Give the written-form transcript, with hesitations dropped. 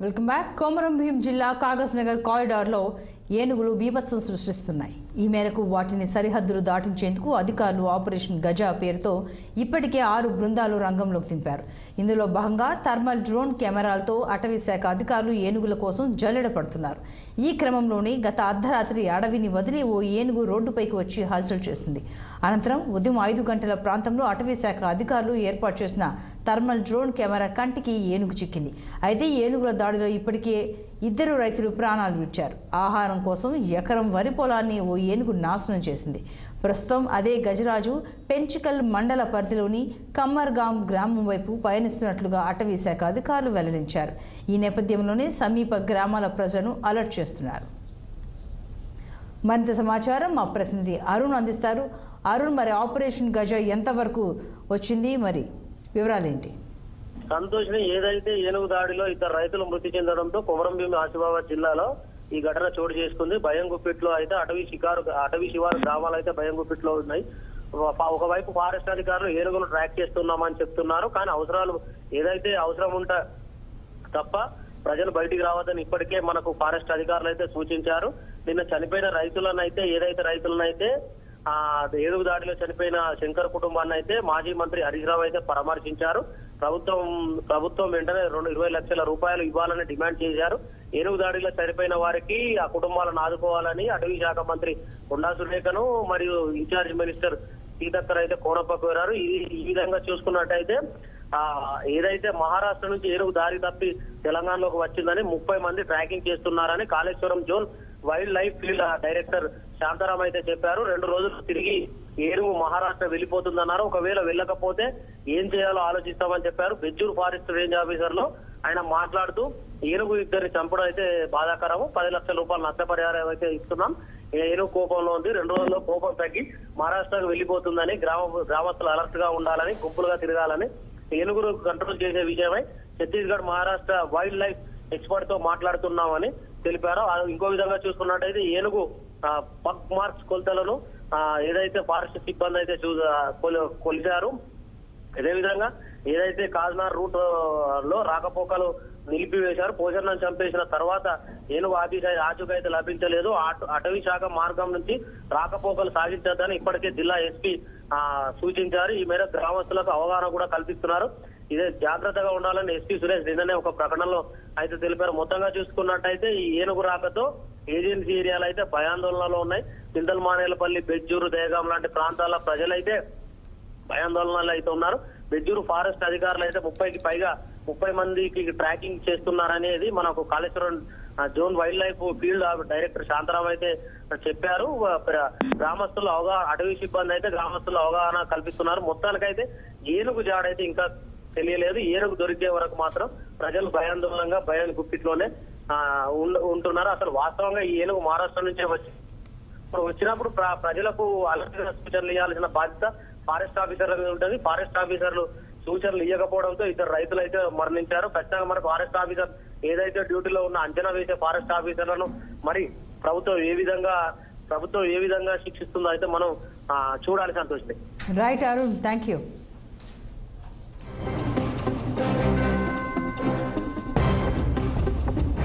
Welcome back. Komaram Bheem జిల్లా కాగజ్ నగర్ కారిడార్లో ఏనుగులు బీభత్సం సృష్టిస్తున్నాయి. ఈ మేరకు వాటిని సరిహద్దులు దాటించేందుకు అధికారులు ఆపరేషన్ గజ పేరుతో ఇప్పటికే 6 బృందాలు రంగంలోకి దింపారు. ఇందులో భాగంగా థర్మల్ డ్రోన్ కెమెరాలతో అటవీ శాఖ అధికారులు ఏనుగుల కోసం జల్లెడ పడుతున్నారు. ఈ క్రమంలోనే గత అర్ధరాత్రి అడవిని వదిలి ఓ ఏనుగు రోడ్డుపైకి వచ్చి హల్చల్ చేసింది. అనంతరం ఉదయం 5 గంటల ప్రాంతంలో అటవీ శాఖ అధికారులు ఏర్పాటు చేసిన థర్మల్ డ్రోన్ కెమెరా కంటికి ఏనుగు చిక్కింది. అయితే ఏనుగుల దాడిలో ఇప్పటికే 2 రైతులు ప్రాణాలు విడిచారు. ఆహారం కోసం ఎకరం వరి పొలాన్ని ఓ ఏనుగు నాశనం చేసింది. ప్రస్తుతం అదే గజరాజు పెంచికల్ మండల పరిధిలోని కమ్మర్గాం గ్రామం వైపు పయనిస్తున్నట్లుగా అటవీ శాఖ అధికారులు వెల్లడించారు. ఈ నేపథ్యంలోనే సమీప గ్రామాల ప్రజలను అలర్ట్ చేస్తున్నారు. మరింత సమాచారం మా ప్రతినిధి అరుణ్ అందిస్తారు. అరుణ్, మరి ఆపరేషన్ గజ ఎంతవరకు వచ్చింది, మరి వివరాలేంటి? సంతోష్ని ఏదైతే ఏనుగు దాడిలో 2 రైతులు మృతి చెందడంతో కొమరం భీం ఆసిఫాబాద్ జిల్లాలో ఈ ఘటన చోటు చేసుకుంది. భయం గుప్పిట్లో అయితే అటవీ శివారు గ్రామాలు అయితే భయం గుప్పిట్లో ఉన్నాయి. ఒకవైపు ఫారెస్ట్ అధికారులు ఏనుగులు ట్రాక్ చేస్తున్నామని చెప్తున్నారు. కానీ ఏదైతే అవసరం ఉంటే తప్ప ప్రజలు బయటికి రావద్దని ఇప్పటికే మనకు ఫారెస్ట్ అధికారులు అయితే సూచించారు. నిన్న చనిపోయిన రైతులనైతే ఏనుగు దాడిలో చనిపోయిన శంకర్ కుటుంబాన్ని అయితే మాజీ మంత్రి హరీష్ రావు అయితే పరామర్శించారు. ప్రభుత్వం వెంటనే 20 లక్షల రూపాయలు ఇవ్వాలని డిమాండ్ చేశారు. ఏనుగు దాడిలో చనిపోయిన వారికి ఆ కుటుంబాలను ఆదుకోవాలని అటవీ శాఖ మంత్రి కొండా సురేఖను మరియు ఇన్ఛార్జ్ మినిస్టర్ సీతక్కర్ అయితే కోనప్పకు కోరారు. ఈ విధంగా చూసుకున్నట్టయితే ఏదైతే మహారాష్ట్ర నుంచి ఏనుగు దారి తప్పి తెలంగాణలోకి వచ్చిందని 30 మంది ట్రాకింగ్ చేస్తున్నారని Kaleshwaram zone wild life field director Shantaram అయితే చెప్పారు. 2 రోజులు తిరిగి ఏనుగు మహారాష్ట్ర వెళ్ళిపోతుందన్నారు. ఒకవేళ వెళ్ళకపోతే ఏం చేయాలో ఆలోచిస్తామని చెప్పారు. బెజ్జూరు ఫారెస్ట్ రేంజ్ ఆఫీసర్ లో ఆయన మాట్లాడుతూ ఏనుగు ఇద్దరిని చంపడం అయితే బాధాకరము, 10 లక్షల రూపాయలు నష్టపరిహారం అయితే ఇస్తున్నాం. ఏనుగు కోపంలో ఉంది, 2 రోజుల్లో కోపం తగ్గి మహారాష్ట్రకు వెళ్ళిపోతుందని గ్రామస్తులు అలర్ట్ గా ఉండాలని, గుంపులుగా తిరగాలని, ఏనుగును కంట్రోల్ చేసే విషయమై Chhattisgarh Maharashtra wild life expert తో మాట్లాడుతున్నామని తెలిపారు. ఇంకో విధంగా చూసుకున్నట్టయితే ఏనుగు పగ్ మార్క్స్ కొలతలను ఏదైతే ఫారెస్ట్ సిబ్బంది అయితే కొలిచారు. అదేవిధంగా ఏదైతే కాజ్నార్ రూట్ లో రాకపోకలు నిలిపివేశారు. పోషణను చంపేసిన తర్వాత ఏనుగు ఆచూకైతే లభించలేదు. అటవీ శాఖ మార్గం నుంచి రాకపోకలు సాగించొద్దని ఇప్పటికే జిల్లా ఎస్పీ సూచించారు. ఈ మేరకు గ్రామస్తులకు అవగాహన కూడా కల్పిస్తున్నారు. ఇదే జాగ్రత్తగా ఉండాలని ఎస్పీ సురేష్ నిన్ననే ఒక ప్రకటనలో అయితే తెలిపారు. మొత్తంగా చూసుకున్నట్టయితే ఈ ఏనుగు రాకతో ఏజెన్సీ ఏరియాలు అయితే భయాందోళనలో ఉన్నాయి. చింతల్మానేలపల్లి, బెజ్జూరు, దేగాం లాంటి ప్రాంతాల ప్రజలైతే భయాందోళనలు అయితే ఉన్నారు. బెజ్జూరు ఫారెస్ట్ అధికారులు అయితే 30 మందికి ట్రాకింగ్ చేస్తున్నారనేది మనకు Kaleshwaram zone wild life field director Shantaram అయితే చెప్పారు. గ్రామస్తులు అటవీ సిబ్బంది అయితే గ్రామస్తులు అవగాహన కల్పిస్తున్నారు. మొత్తానికైతే ఏనుగు జాడైతే ఇంకా తెలియలేదు. ఏనుగు దొరికే వరకు మాత్రం ప్రజలు భయాందోళనంగా భయం గుప్పిట్లోనే ఉంటున్నారు. అసలు వాస్తవంగా ఈ ఏనుగు మహారాష్ట్ర నుంచే వచ్చినప్పుడు ప్రజలకు అలర్ట్గా సూచనలు ఇవ్వాల్సిన బాధ్యత ఫారెస్ట్ ఆఫీసర్ల మీద ఉంటుంది. ఫారెస్ట్ ఆఫీసర్లు సూచనలు ఇవ్వకపోవడంతో 2 రైతులు అయితే మరణించారు. ఖచ్చితంగా మన ఫారెస్ట్ ఆఫీసర్ ఏదైతే డ్యూటీలో ఉన్న అంచనా వేసే ఫారెస్ట్ ఆఫీసర్లను మరి ప్రభుత్వం ఏ విధంగా శిక్షిస్తుందో అయితే మనం చూడాలి. Santosh. Right Arun, thank you.